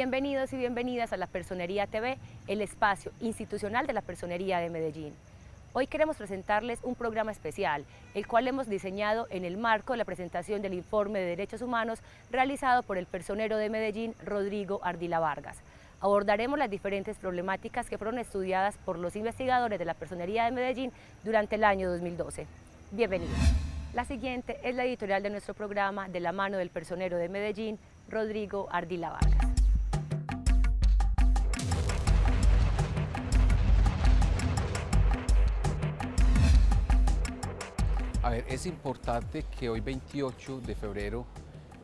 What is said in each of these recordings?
Bienvenidos y bienvenidas a La Personería TV, el espacio institucional de la Personería de Medellín. Hoy queremos presentarles un programa especial, el cual hemos diseñado en el marco de la presentación del Informe de Derechos Humanos realizado por el personero de Medellín, Rodrigo Ardila Vargas. Abordaremos las diferentes problemáticas que fueron estudiadas por los investigadores de la Personería de Medellín durante el año 2012. Bienvenidos. La siguiente es la editorial de nuestro programa de la mano del personero de Medellín, Rodrigo Ardila Vargas. A ver, es importante que hoy 28 de febrero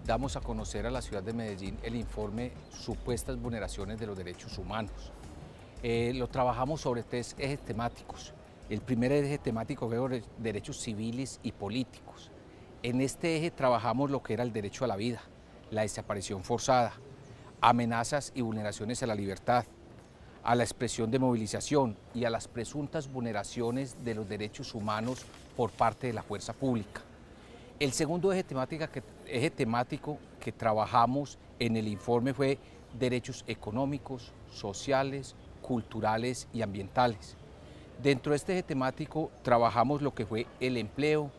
damos a conocer a la ciudad de Medellín el informe Supuestas vulneraciones de los derechos humanos. Lo trabajamos sobre tres ejes temáticos. El primer eje temático fue los derechos civiles y políticos. En este eje trabajamos lo que era el derecho a la vida, la desaparición forzada, amenazas y vulneraciones a la libertad, a la expresión de movilización y a las presuntas vulneraciones de los derechos humanos por parte de la fuerza pública. El segundo eje temático que trabajamos en el informe fue derechos económicos, sociales, culturales y ambientales. Dentro de este eje temático trabajamos lo que fue el empleo,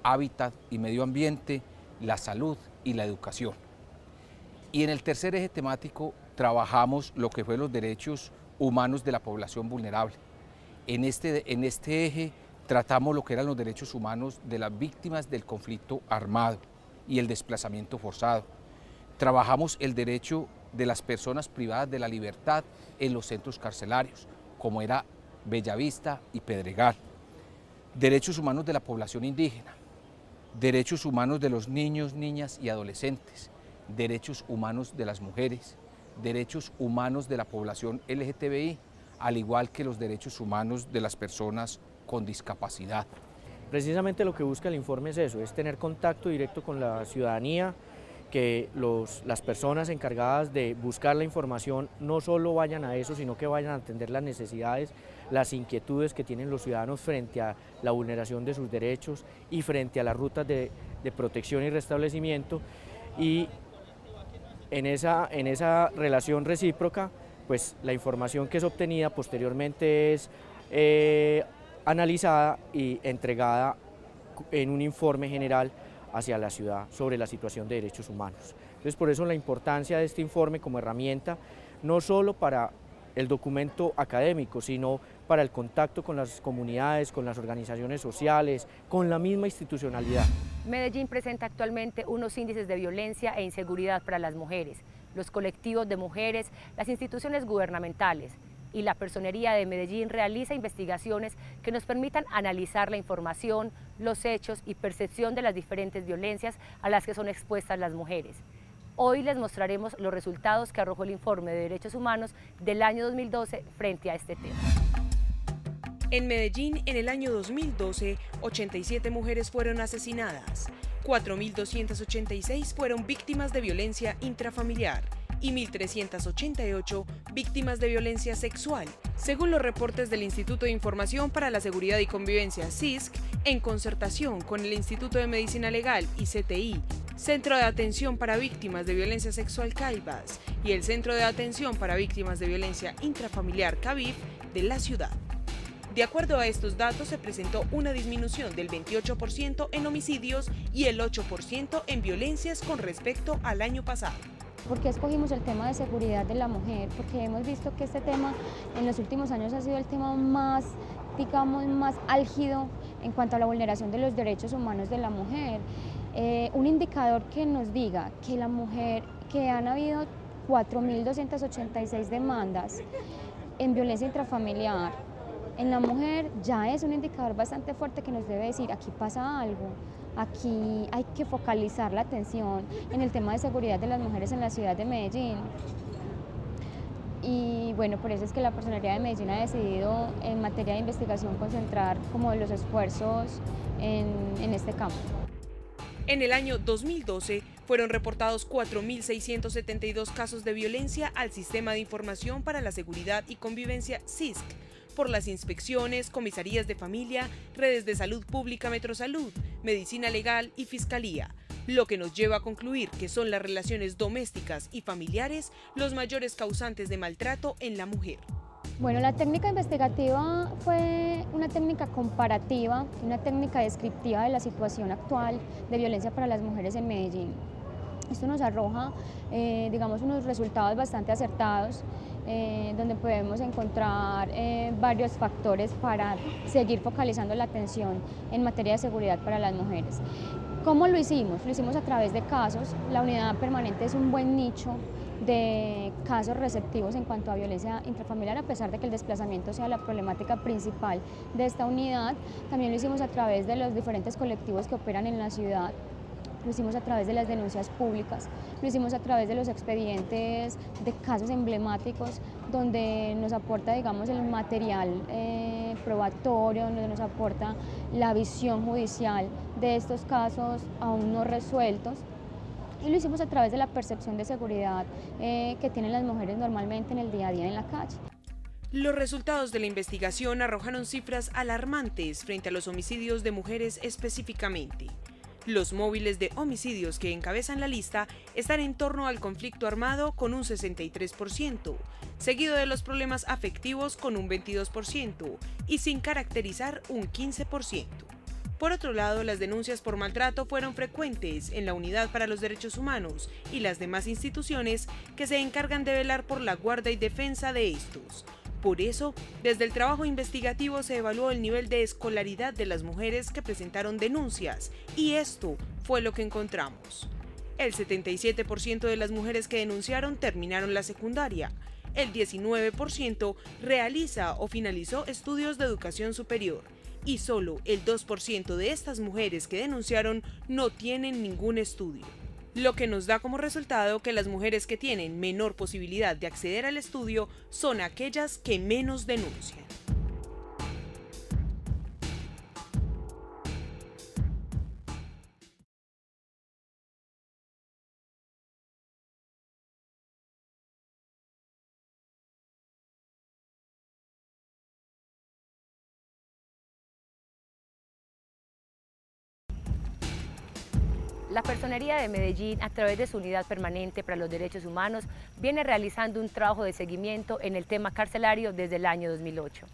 hábitat y medio ambiente, la salud y la educación. Y en el tercer eje temático trabajamos lo que fue los derechos humanos de la población vulnerable. En este eje tratamos lo que eran los derechos humanos de las víctimas del conflicto armado y el desplazamiento forzado. Trabajamos el derecho de las personas privadas de la libertad en los centros carcelarios, como era Bellavista y Pedregal. Derechos humanos de la población indígena, derechos humanos de los niños, niñas y adolescentes, derechos humanos de las mujeres, derechos humanos de la población LGTBI, al igual que los derechos humanos de las personas con discapacidad. Precisamente lo que busca el informe es eso, es tener contacto directo con la ciudadanía, que las personas encargadas de buscar la información no solo vayan a eso, sino que vayan a atender las necesidades, las inquietudes que tienen los ciudadanos frente a la vulneración de sus derechos y frente a las rutas de protección y restablecimiento. Y en esa relación recíproca, pues la información que es obtenida posteriormente es analizada y entregada en un informe general hacia la ciudad sobre la situación de derechos humanos. Entonces, por eso la importancia de este informe como herramienta, no solo para el documento académico, sino para el contacto con las comunidades, con las organizaciones sociales, con la misma institucionalidad. Medellín presenta actualmente unos índices de violencia e inseguridad para las mujeres, los colectivos de mujeres, las instituciones gubernamentales, y la Personería de Medellín realiza investigaciones que nos permitan analizar la información, los hechos y percepción de las diferentes violencias a las que son expuestas las mujeres. Hoy les mostraremos los resultados que arrojó el Informe de Derechos Humanos del año 2012 frente a este tema. En Medellín, en el año 2012, 87 mujeres fueron asesinadas, 4.286 fueron víctimas de violencia intrafamiliar y 1.388 víctimas de violencia sexual, según los reportes del Instituto de Información para la Seguridad y Convivencia, CISC, en concertación con el Instituto de Medicina Legal y CTI, Centro de Atención para Víctimas de Violencia Sexual CAIVAS y el Centro de Atención para Víctimas de Violencia Intrafamiliar CAVIF de la ciudad. De acuerdo a estos datos, se presentó una disminución del 28% en homicidios y el 8% en violencias con respecto al año pasado. ¿Por qué escogimos el tema de seguridad de la mujer? Porque hemos visto que este tema en los últimos años ha sido el tema más, digamos, más álgido en cuanto a la vulneración de los derechos humanos de la mujer. Un indicador que nos diga que la mujer, que han habido 4.286 demandas en violencia intrafamiliar, en la mujer ya es un indicador bastante fuerte que nos debe decir aquí pasa algo. Aquí hay que focalizar la atención en el tema de seguridad de las mujeres en la ciudad de Medellín. Y bueno, por eso es que la Personería de Medellín ha decidido en materia de investigación concentrar como los esfuerzos en este campo. En el año 2012 fueron reportados 4.672 casos de violencia al Sistema de Información para la Seguridad y Convivencia CISC, por las inspecciones, comisarías de familia, redes de salud pública Metrosalud, medicina legal y fiscalía, lo que nos lleva a concluir que son las relaciones domésticas y familiares los mayores causantes de maltrato en la mujer. Bueno, la técnica investigativa fue una técnica comparativa, una técnica descriptiva de la situación actual de violencia para las mujeres en Medellín. Esto nos arroja, digamos, unos resultados bastante acertados, donde podemos encontrar varios factores para seguir focalizando la atención en materia de seguridad para las mujeres. ¿Cómo lo hicimos? Lo hicimos a través de casos. La unidad permanente es un buen nicho de casos receptivos en cuanto a violencia intrafamiliar, a pesar de que el desplazamiento sea la problemática principal de esta unidad. También lo hicimos a través de los diferentes colectivos que operan en la ciudad. Lo hicimos a través de las denuncias públicas, lo hicimos a través de los expedientes de casos emblemáticos, donde nos aporta, digamos, el material probatorio, donde nos aporta la visión judicial de estos casos aún no resueltos. Y lo hicimos a través de la percepción de seguridad que tienen las mujeres normalmente en el día a día en la calle. Los resultados de la investigación arrojaron cifras alarmantes frente a los homicidios de mujeres específicamente. Los móviles de homicidios que encabezan la lista están en torno al conflicto armado con un 63%, seguido de los problemas afectivos con un 22% y sin caracterizar un 15%. Por otro lado, las denuncias por maltrato fueron frecuentes en la Unidad para los Derechos Humanos y las demás instituciones que se encargan de velar por la guarda y defensa de estos. Por eso, desde el trabajo investigativo se evaluó el nivel de escolaridad de las mujeres que presentaron denuncias, y esto fue lo que encontramos. El 77% de las mujeres que denunciaron terminaron la secundaria, el 19% realiza o finalizó estudios de educación superior, y solo el 2% de estas mujeres que denunciaron no tienen ningún estudio. Lo que nos da como resultado que las mujeres que tienen menor posibilidad de acceder al estudio son aquellas que menos denuncian. La Personería de Medellín, a través de su Unidad Permanente para los Derechos Humanos, viene realizando un trabajo de seguimiento en el tema carcelario desde el año 2008.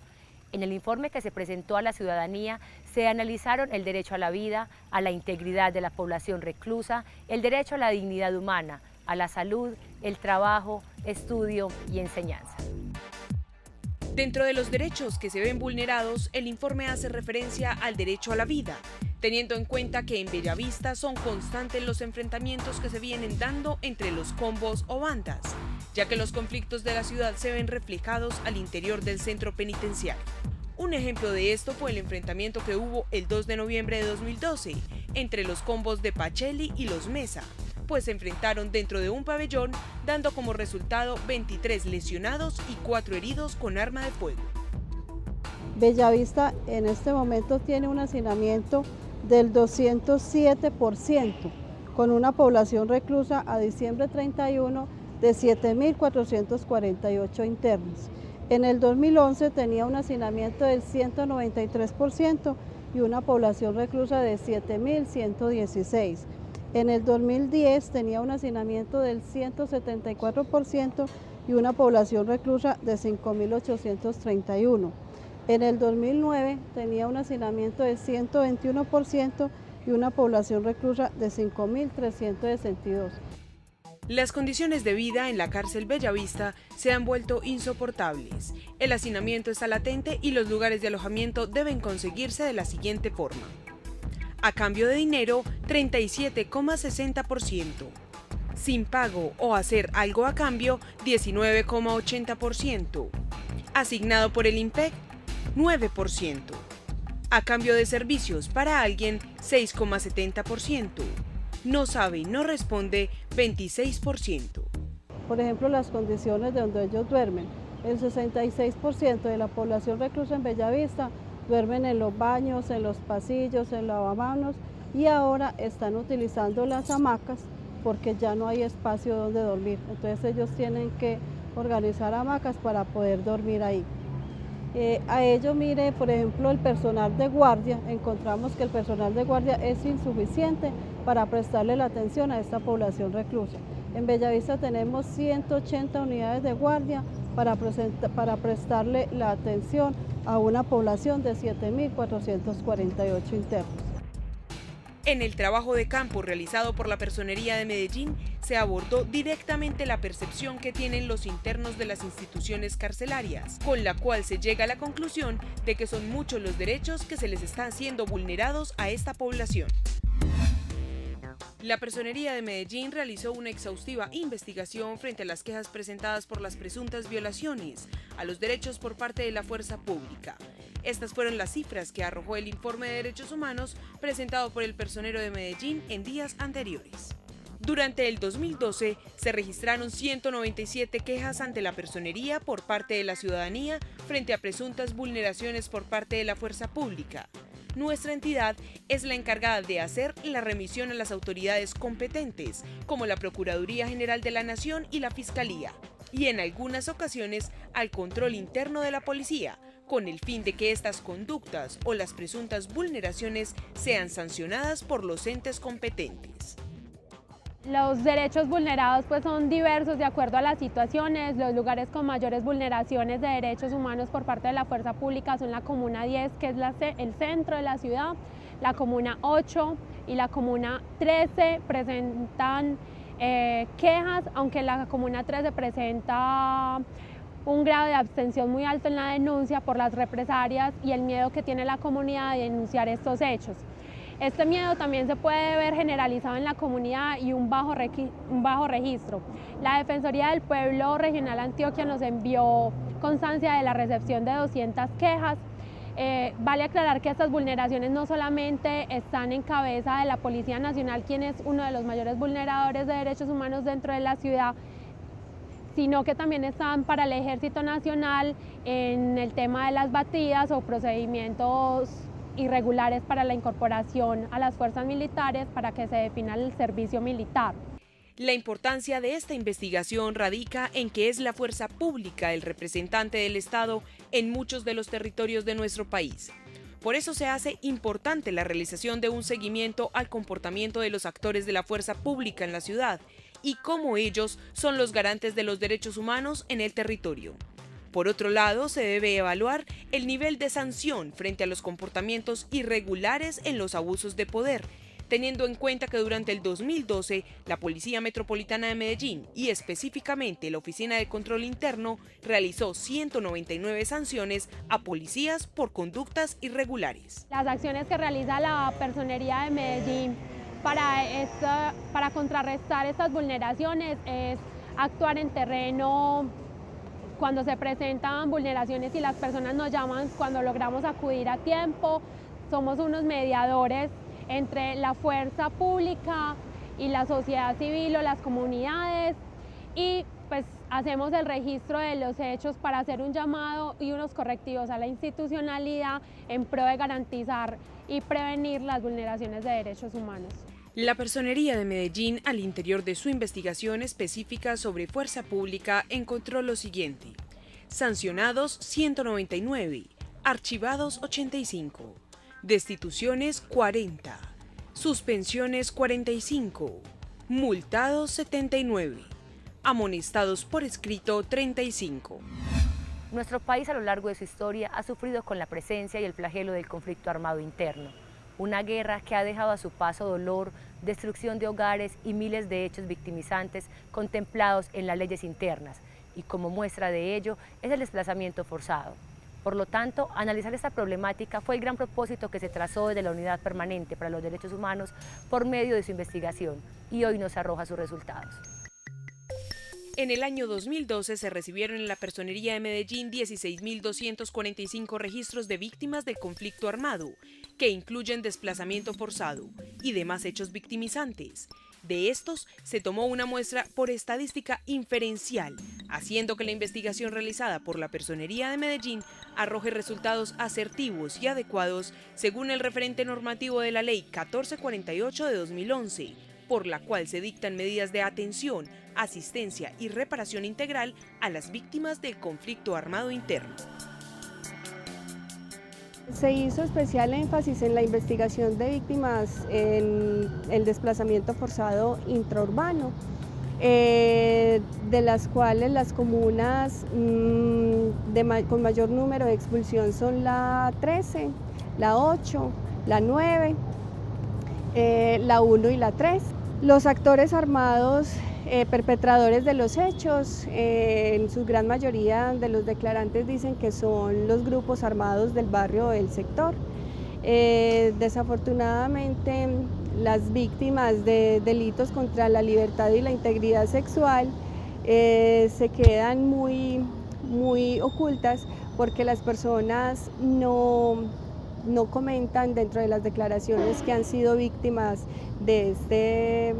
En el informe que se presentó a la ciudadanía se analizaron el derecho a la vida, a la integridad de la población reclusa, el derecho a la dignidad humana, a la salud, el trabajo, estudio y enseñanza. Dentro de los derechos que se ven vulnerados, el informe hace referencia al derecho a la vida, teniendo en cuenta que en Bellavista son constantes los enfrentamientos que se vienen dando entre los combos o bandas, ya que los conflictos de la ciudad se ven reflejados al interior del centro penitenciario. Un ejemplo de esto fue el enfrentamiento que hubo el 2 de noviembre de 2012 entre los combos de Pacheli y los Mesa, pues se enfrentaron dentro de un pabellón, dando como resultado 23 lesionados y 4 heridos con arma de fuego. Bellavista en este momento tiene un hacinamiento del 207%, con una población reclusa a diciembre 31 de 7.448 internos. En el 2011 tenía un hacinamiento del 193% y una población reclusa de 7.116. En el 2010 tenía un hacinamiento del 174% y una población reclusa de 5.831. En el 2009 tenía un hacinamiento del 121% y una población reclusa de 5.362. Las condiciones de vida en la cárcel Bellavista se han vuelto insoportables. El hacinamiento está latente y los lugares de alojamiento deben conseguirse de la siguiente forma. A cambio de dinero, 37,60%. Sin pago o hacer algo a cambio, 19,80%. Asignado por el IMPEC, 9%. A cambio de servicios para alguien, 6,70%. No sabe, no responde, 26%. Por ejemplo, las condiciones de donde ellos duermen. El 66% de la población reclusa en Bellavista duermen en los baños, en los pasillos, en lavamanos, y ahora están utilizando las hamacas porque ya no hay espacio donde dormir. Entonces ellos tienen que organizar hamacas para poder dormir ahí. A ello, mire, por ejemplo, el personal de guardia, encontramos que el personal de guardia es insuficiente para prestarle la atención a esta población reclusa. En Bellavista tenemos 180 unidades de guardia para prestarle la atención a una población de 7.448 internos. En el trabajo de campo realizado por la Personería de Medellín se abordó directamente la percepción que tienen los internos de las instituciones carcelarias, con la cual se llega a la conclusión de que son muchos los derechos que se les están siendo vulnerados a esta población. La Personería de Medellín realizó una exhaustiva investigación frente a las quejas presentadas por las presuntas violaciones a los derechos por parte de la fuerza pública. Estas fueron las cifras que arrojó el informe de derechos humanos presentado por el Personero de Medellín en días anteriores. Durante el 2012 se registraron 197 quejas ante la Personería por parte de la ciudadanía frente a presuntas vulneraciones por parte de la fuerza pública. Nuestra entidad es la encargada de hacer la remisión a las autoridades competentes, como la Procuraduría General de la Nación y la Fiscalía, y en algunas ocasiones al control interno de la policía, con el fin de que estas conductas o las presuntas vulneraciones sean sancionadas por los entes competentes. Los derechos vulnerados pues son diversos de acuerdo a las situaciones. Los lugares con mayores vulneraciones de derechos humanos por parte de la fuerza pública son la Comuna 10, que es el centro de la ciudad, la Comuna 8 y la Comuna 13 presentan quejas, aunque la Comuna 13 presenta un grado de abstención muy alto en la denuncia por las represalias y el miedo que tiene la comunidad de denunciar estos hechos. Este miedo también se puede ver generalizado en la comunidad y un bajo registro. La Defensoría del Pueblo Regional Antioquia nos envió constancia de la recepción de 200 quejas. Vale aclarar que estas vulneraciones no solamente están en cabeza de la Policía Nacional, quien es uno de los mayores vulneradores de derechos humanos dentro de la ciudad, sino que también están para el Ejército Nacional en el tema de las batidas o procedimientos irregulares para la incorporación a las fuerzas militares para que se defina el servicio militar. La importancia de esta investigación radica en que es la fuerza pública el representante del Estado en muchos de los territorios de nuestro país. Por eso se hace importante la realización de un seguimiento al comportamiento de los actores de la fuerza pública en la ciudad y cómo ellos son los garantes de los derechos humanos en el territorio. Por otro lado, se debe evaluar el nivel de sanción frente a los comportamientos irregulares en los abusos de poder, teniendo en cuenta que durante el 2012 la Policía Metropolitana de Medellín y específicamente la Oficina de Control Interno realizó 199 sanciones a policías por conductas irregulares. Las acciones que realiza la Personería de Medellín para contrarrestar estas vulneraciones es actuar en terreno cuando se presentan vulneraciones y las personas nos llaman, cuando logramos acudir a tiempo. Somos unos mediadores entre la fuerza pública y la sociedad civil o las comunidades y pues hacemos el registro de los hechos para hacer un llamado y unos correctivos a la institucionalidad en pro de garantizar y prevenir las vulneraciones de derechos humanos. La Personería de Medellín, al interior de su investigación específica sobre fuerza pública, encontró lo siguiente: sancionados 199, archivados 85, destituciones 40, suspensiones 45, multados 79, amonestados por escrito 35. Nuestro país a lo largo de su historia ha sufrido con la presencia y el flagelo del conflicto armado interno. Una guerra que ha dejado a su paso dolor, destrucción de hogares y miles de hechos victimizantes contemplados en las leyes internas, y como muestra de ello es el desplazamiento forzado. Por lo tanto, analizar esta problemática fue el gran propósito que se trazó desde la Unidad Permanente para los Derechos Humanos por medio de su investigación, y hoy nos arroja sus resultados. En el año 2012 se recibieron en la Personería de Medellín 16.245 registros de víctimas del conflicto armado, que incluyen desplazamiento forzado y demás hechos victimizantes. De estos, se tomó una muestra por estadística inferencial, haciendo que la investigación realizada por la Personería de Medellín arroje resultados asertivos y adecuados según el referente normativo de la Ley 1448 de 2011, por la cual se dictan medidas de atención, asistencia y reparación integral a las víctimas del conflicto armado interno. Se hizo especial énfasis en la investigación de víctimas en el desplazamiento forzado intraurbano, de las cuales las comunas con mayor número de expulsión son la 13, la 8, la 9, la 1 y la 3. Los actores armados perpetradores de los hechos, en su gran mayoría de los declarantes dicen que son los grupos armados del barrio o del sector. Desafortunadamente, las víctimas de delitos contra la libertad y la integridad sexual se quedan muy ocultas porque las personas no comentan dentro de las declaraciones que han sido víctimas de este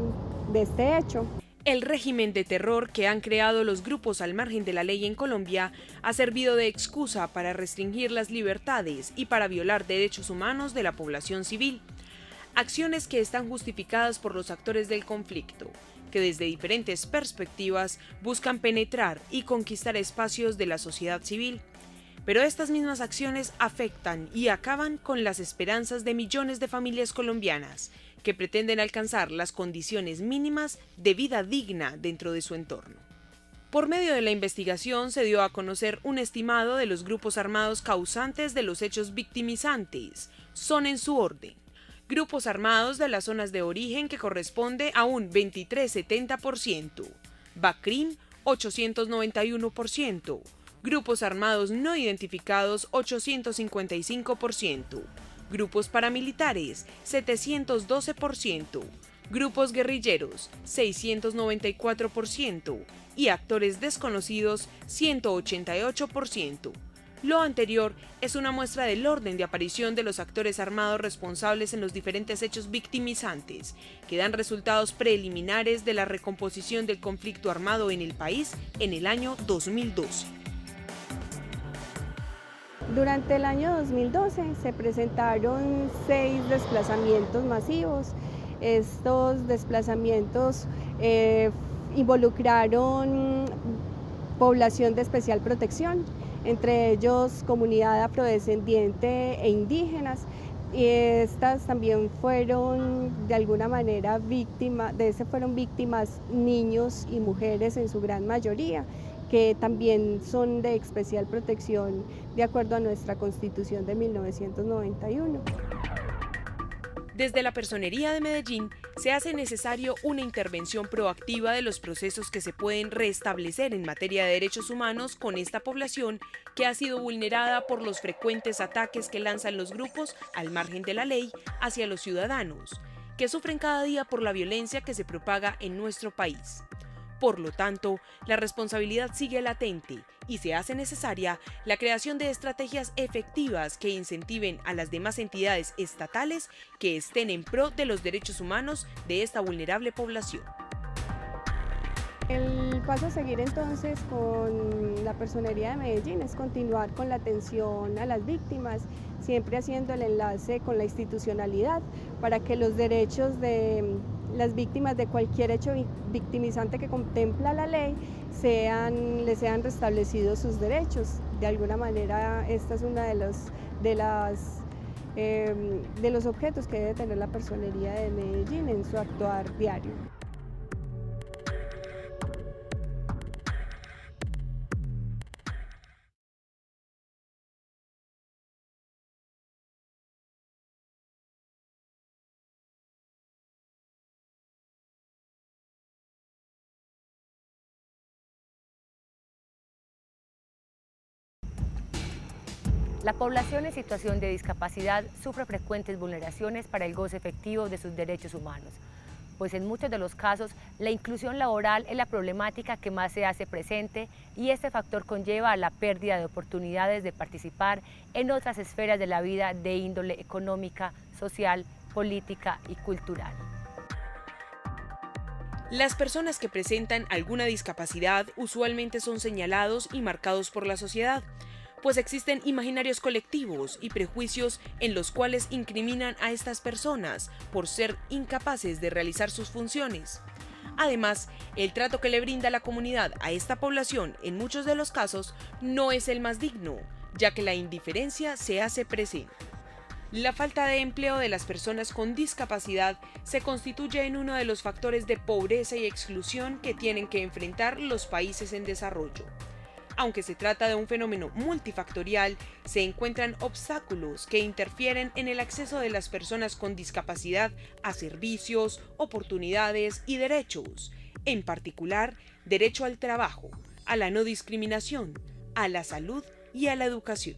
hecho. El régimen de terror que han creado los grupos al margen de la ley en Colombia ha servido de excusa para restringir las libertades y para violar derechos humanos de la población civil. Acciones que están justificadas por los actores del conflicto, que desde diferentes perspectivas buscan penetrar y conquistar espacios de la sociedad civil. Pero estas mismas acciones afectan y acaban con las esperanzas de millones de familias colombianas que pretenden alcanzar las condiciones mínimas de vida digna dentro de su entorno. Por medio de la investigación se dio a conocer un estimado de los grupos armados causantes de los hechos victimizantes. Son en su orden: grupos armados de las zonas de origen, que corresponde a un 23,70%, BACRIM 891%, grupos armados no identificados 855%, grupos paramilitares 712%, grupos guerrilleros 694% y actores desconocidos 188%. Lo anterior es una muestra del orden de aparición de los actores armados responsables en los diferentes hechos victimizantes, que dan resultados preliminares de la recomposición del conflicto armado en el país en el año 2012. Durante el año 2012 se presentaron 6 desplazamientos masivos. Estos desplazamientos involucraron población de especial protección, entre ellos comunidad afrodescendiente e indígenas. Y estas también fueron de alguna manera fueron víctimas niños y mujeres en su gran mayoría, que también son de especial protección de acuerdo a nuestra Constitución de 1991. Desde la Personería de Medellín se hace necesario una intervención proactiva de los procesos que se pueden restablecer en materia de derechos humanos con esta población que ha sido vulnerada por los frecuentes ataques que lanzan los grupos al margen de la ley hacia los ciudadanos, que sufren cada día por la violencia que se propaga en nuestro país. Por lo tanto, la responsabilidad sigue latente y se hace necesaria la creación de estrategias efectivas que incentiven a las demás entidades estatales que estén en pro de los derechos humanos de esta vulnerable población. El paso a seguir entonces con la Personería de Medellín es continuar con la atención a las víctimas, siempre haciendo el enlace con la institucionalidad para que los derechos de las víctimas de cualquier hecho victimizante que contempla la ley les sean restablecidos sus derechos. De alguna manera, esta es una de los objetos que debe tener la Personería de Medellín en su actuar diario. La población en situación de discapacidad sufre frecuentes vulneraciones para el goce efectivo de sus derechos humanos, pues en muchos de los casos la inclusión laboral es la problemática que más se hace presente y este factor conlleva a la pérdida de oportunidades de participar en otras esferas de la vida de índole económica, social, política y cultural. Las personas que presentan alguna discapacidad usualmente son señalados y marcados por la sociedad, pues existen imaginarios colectivos y prejuicios en los cuales incriminan a estas personas por ser incapaces de realizar sus funciones. Además, el trato que le brinda la comunidad a esta población en muchos de los casos no es el más digno, ya que la indiferencia se hace presente. La falta de empleo de las personas con discapacidad se constituye en uno de los factores de pobreza y exclusión que tienen que enfrentar los países en desarrollo. Aunque se trata de un fenómeno multifactorial, se encuentran obstáculos que interfieren en el acceso de las personas con discapacidad a servicios, oportunidades y derechos, en particular, derecho al trabajo, a la no discriminación, a la salud y a la educación.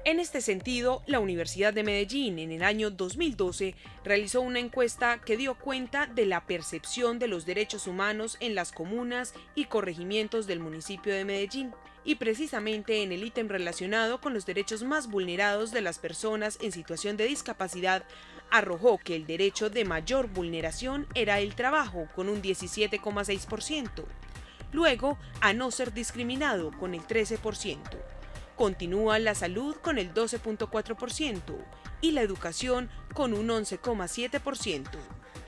En este sentido, la Universidad de Medellín en el año 2012 realizó una encuesta que dio cuenta de la percepción de los derechos humanos en las comunas y corregimientos del municipio de Medellín, y precisamente en el ítem relacionado con los derechos más vulnerados de las personas en situación de discapacidad, arrojó que el derecho de mayor vulneración era el trabajo, con un 17,6%. Luego, a no ser discriminado, con el 13%. Continúa la salud con el 12,4% y la educación con un 11,7%.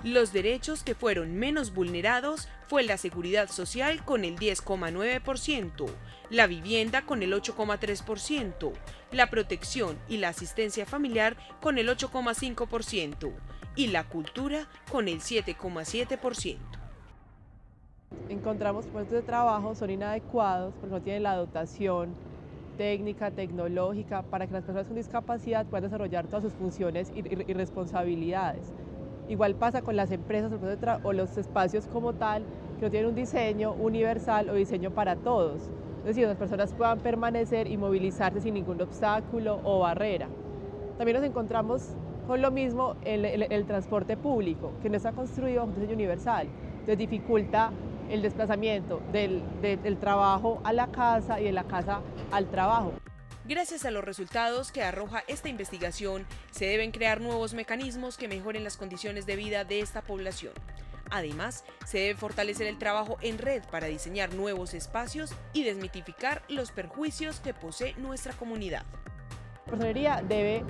Los derechos que fueron menos vulnerados fue la seguridad social con el 10,9%, la vivienda con el 8,3%, la protección y la asistencia familiar con el 8,5% y la cultura con el 7,7%. Encontramos que puestos de trabajo son inadecuados porque no tienen la dotación técnica, tecnológica, para que las personas con discapacidad puedan desarrollar todas sus funciones y responsabilidades. Igual pasa con las empresas o los espacios como tal, que no tienen un diseño universal o diseño para todos. Es decir, las personas puedan permanecer y movilizarse sin ningún obstáculo o barrera. También nos encontramos con lo mismo el transporte público, que no está construido con un diseño universal. Entonces dificulta el desplazamiento del trabajo a la casa y de la casa al trabajo. Gracias a los resultados que arroja esta investigación, se deben crear nuevos mecanismos que mejoren las condiciones de vida de esta población. Además, se debe fortalecer el trabajo en red para diseñar nuevos espacios y desmitificar los perjuicios que posee nuestra comunidad. La personería debe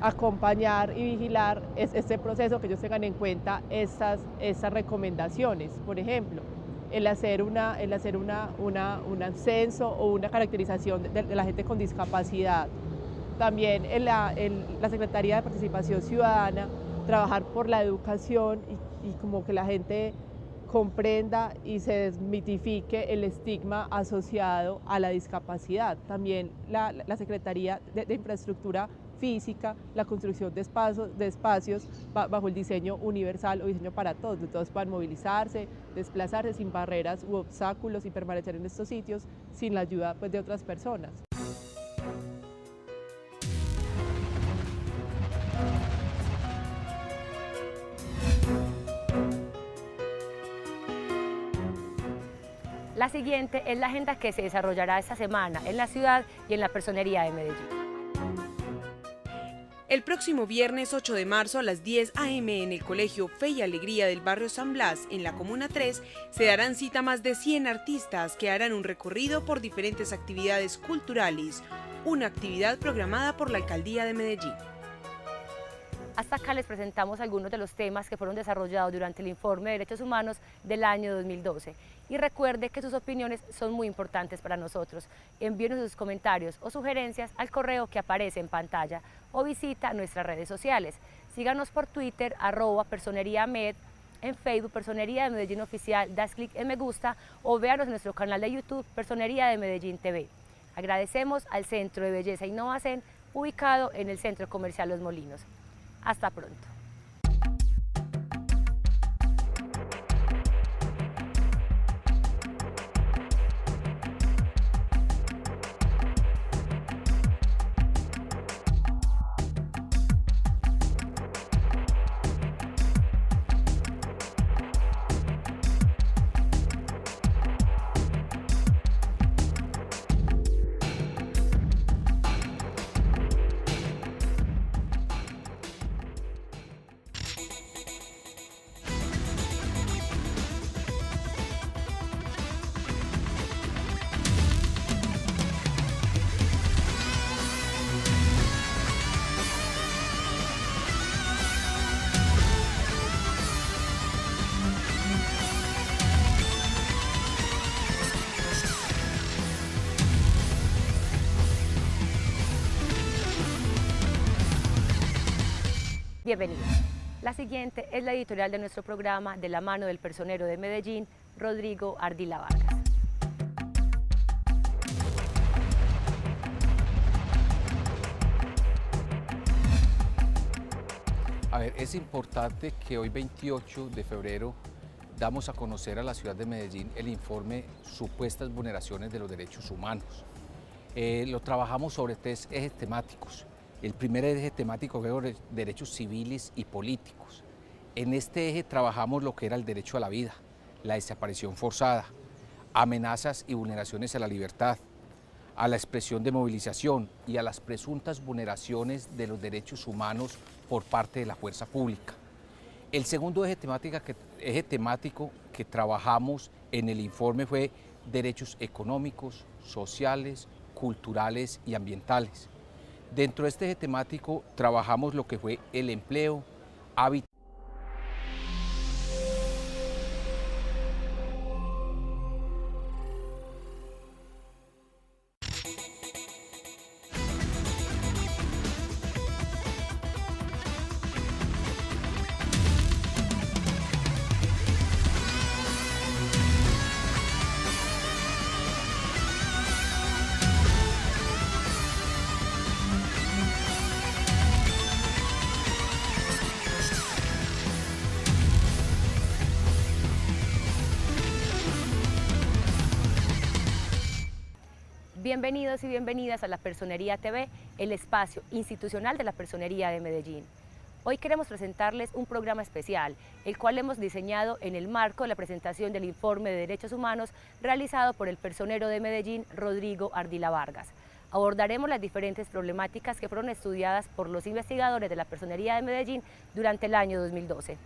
acompañar y vigilar este proceso, que ellos tengan en cuenta estas recomendaciones. Por ejemplo, el hacer un censo o una caracterización de la gente con discapacidad. También la Secretaría de Participación Ciudadana, trabajar por la educación y como que la gente comprenda y se desmitifique el estigma asociado a la discapacidad. También la Secretaría de Infraestructura Física, la construcción de espacios bajo el diseño universal o diseño para todos, donde todos puedan movilizarse, desplazarse sin barreras u obstáculos y permanecer en estos sitios sin la ayuda de otras personas. La siguiente es la agenda que se desarrollará esta semana en la ciudad y en la Personería de Medellín. El próximo viernes 8 de marzo a las 10 a.m. en el Colegio Fe y Alegría del barrio San Blas, en la Comuna 3, se darán cita más de 100 artistas que harán un recorrido por diferentes actividades culturales, una actividad programada por la Alcaldía de Medellín. Hasta acá les presentamos algunos de los temas que fueron desarrollados durante el Informe de Derechos Humanos del año 2012. Y recuerde que sus opiniones son muy importantes para nosotros. Envíenos sus comentarios o sugerencias al correo que aparece en pantalla o visita nuestras redes sociales. Síganos por Twitter, @personeriamed, en Facebook, Personería de Medellín Oficial, das clic en me gusta o véanos en nuestro canal de YouTube, Personería de Medellín TV. Agradecemos al Centro de Belleza Innovacen, ubicado en el Centro Comercial Los Molinos. Hasta pronto. Bienvenidos. La siguiente es la editorial de nuestro programa de la mano del personero de Medellín, Rodrigo Ardila Vargas. A ver, es importante que hoy 28 de febrero damos a conocer a la ciudad de Medellín el informe Supuestas vulneraciones de los derechos humanos. Lo trabajamos sobre 3 ejes temáticos. El primer eje temático fue los derechos civiles y políticos. En este eje trabajamos lo que era el derecho a la vida, la desaparición forzada, amenazas y vulneraciones a la libertad, a la expresión de movilización y a las presuntas vulneraciones de los derechos humanos por parte de la fuerza pública. El segundo eje temático que trabajamos en el informe fue derechos económicos, sociales, culturales y ambientales. Dentro de este eje temático trabajamos lo que fue el empleo, hábitat. Bienvenidos y bienvenidas a la Personería TV, el espacio institucional de la Personería de Medellín. Hoy queremos presentarles un programa especial, el cual hemos diseñado en el marco de la presentación del Informe de Derechos Humanos realizado por el personero de Medellín, Rodrigo Ardila Vargas. Abordaremos las diferentes problemáticas que fueron estudiadas por los investigadores de la Personería de Medellín durante el año 2012.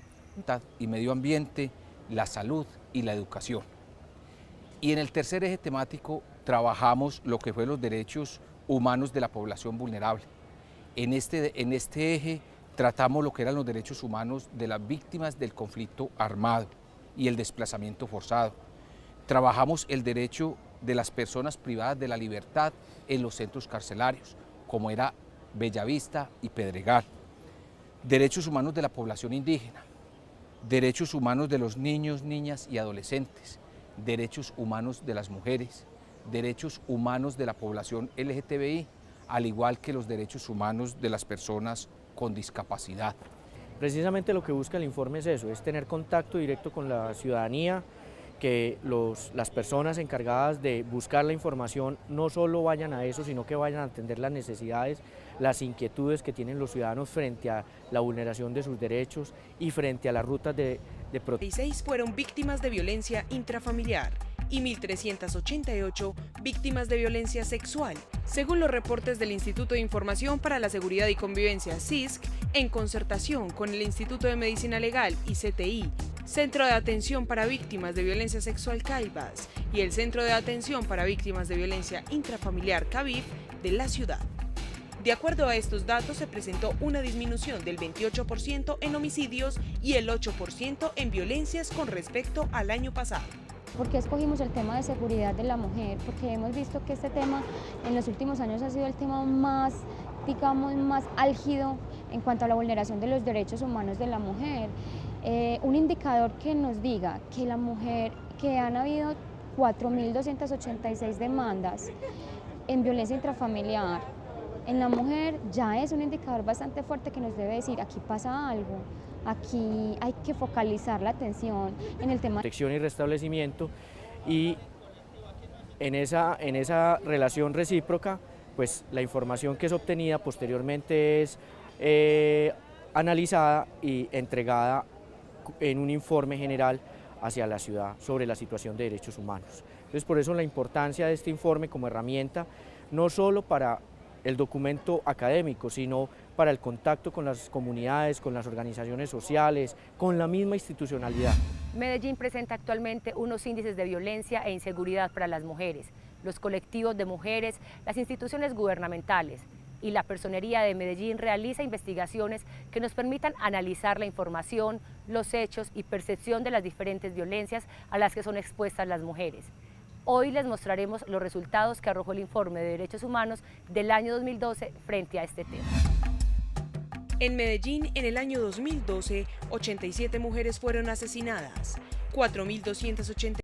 Y medio ambiente, la salud y la educación. Y en el tercer eje temático trabajamos lo que fue los derechos humanos de la población vulnerable. En este eje tratamos lo que eran los derechos humanos de las víctimas del conflicto armado y el desplazamiento forzado. Trabajamos el derecho de las personas privadas de la libertad en los centros carcelarios, como era Bellavista y Pedregal. Derechos humanos de la población indígena, derechos humanos de los niños, niñas y adolescentes, derechos humanos de las mujeres, derechos humanos de la población LGTBI, al igual que los derechos humanos de las personas con discapacidad. Precisamente lo que busca el informe es eso, es tener contacto directo con la ciudadanía, que las personas encargadas de buscar la información no solo vayan a eso, sino que vayan a atender las necesidades, las inquietudes que tienen los ciudadanos frente a la vulneración de sus derechos y frente a las rutas de protección. 16 fueron víctimas de violencia intrafamiliar y 1.388 víctimas de violencia sexual, según los reportes del Instituto de Información para la Seguridad y Convivencia, CISC, en concertación con el Instituto de Medicina Legal y CTI, Centro de Atención para Víctimas de Violencia Sexual CAIVAS y el Centro de Atención para Víctimas de Violencia Intrafamiliar CAVIF de la ciudad. De acuerdo a estos datos, se presentó una disminución del 28% en homicidios y el 8% en violencias con respecto al año pasado. ¿Por qué escogimos el tema de seguridad de la mujer? Porque hemos visto que este tema en los últimos años ha sido el tema más, digamos, más álgido en cuanto a la vulneración de los derechos humanos de la mujer. Un indicador que nos diga que la mujer, que han habido 4.286 demandas en violencia intrafamiliar en la mujer, ya es un indicador bastante fuerte que nos debe decir, aquí pasa algo, aquí hay que focalizar la atención en el tema de protección y restablecimiento, y en esa relación recíproca, pues la información que es obtenida posteriormente es analizada y entregada en un informe general hacia la ciudad sobre la situación de derechos humanos. Entonces, por eso la importancia de este informe como herramienta, no solo para el documento académico, sino para el contacto con las comunidades, con las organizaciones sociales, con la misma institucionalidad. Medellín presenta actualmente unos índices de violencia e inseguridad para las mujeres, los colectivos de mujeres, las instituciones gubernamentales, y la Personería de Medellín realiza investigaciones que nos permitan analizar la información, los hechos y percepción de las diferentes violencias a las que son expuestas las mujeres. Hoy les mostraremos los resultados que arrojó el Informe de Derechos Humanos del año 2012 frente a este tema. En Medellín, en el año 2012, 87 mujeres fueron asesinadas, 4.280